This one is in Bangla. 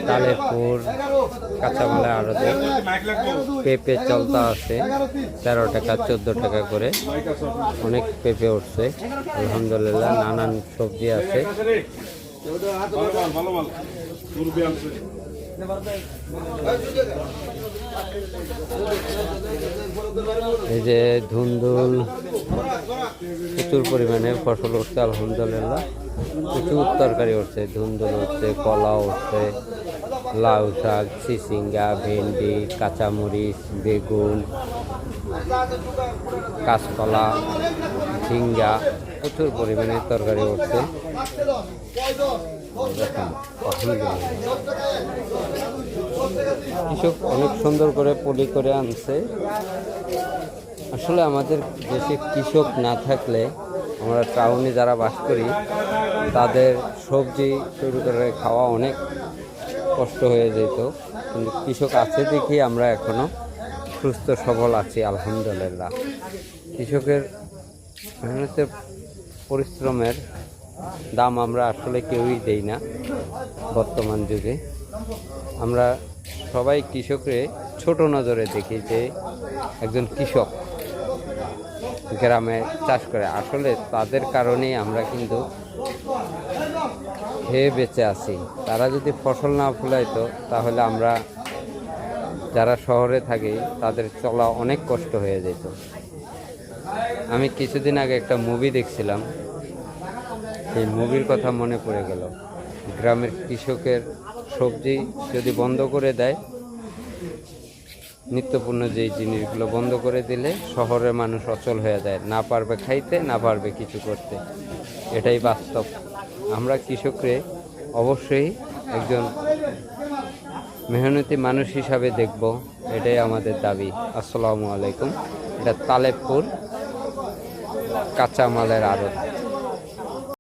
তালেপুর কাঁচামালের আড়তে পেঁপে চলতা আছে 13 টাকা 14 টাকা করে। অনেক পেঁপে উঠছে আলহামদুলিল্লাহ। নানান সবজি আছে। এই যে ধুন্দুল প্রচুর পরিমাণে ফসল উঠছে আলহামদুলিল্লাহ। প্রচুর তরকারি উঠছে, ধুন্দুল উঠছে, কলা উঠছে, লাউ শাক, চিচিঙ্গা, ভেন্ডি, কাঁচামরিচ, বেগুন, কাঁচকলা, ঝিঙ্গা, প্রচুর পরিমাণে তরকারি উঠছে। কৃষক অনেক সুন্দর করে পলি করে আনছে। আসলে আমাদের দেশে কৃষক না থাকলে আমরা টাউনে যারা বাস করি তাদের সবজি তৈরি করে খাওয়া অনেক কষ্ট হয়ে যেত, কিন্তু কৃষক আছে দেখি আমরা এখনো সুস্থ সবল আছি আলহামদুলিল্লাহ। কৃষকের মেহনতের পরিশ্রমের দাম আমরা আসলে কেউই দেই না বর্তমান যুগে। আমরা সবাই কৃষকরে ছোট নজরে দেখি যে একজন কৃষক গ্রামে চাষ করে, আসলে তাদের কারণেই আমরা কিন্তু খেয়ে বেঁচে আছি। তারা যদি ফসল না ফলাইতো তাহলে আমরা যারা শহরে থাকি তাদের চলা অনেক কষ্ট হয়ে যেত। আমি কিছুদিন আগে একটা মুভি দেখছিলাম, সেই মুভির কথা মনে পড়ে গেল। গ্রামের কৃষকের সবজি যদি বন্ধ করে দেয়, নিত্যপূর্ণ যেই জিনিসগুলো বন্ধ করে দিলে শহরের মানুষ অচল হয়ে যায়, না পারবে খাইতে, না পারবে কিছু করতে। এটাই বাস্তব। আমরা কৃষকরে অবশ্যই একজন মেহনতি মানুষ হিসাবে দেখব, এটাই আমাদের দাবি। আসসালামু আলাইকুম। এটা তালেবপুর কাঁচামালের আড়ত।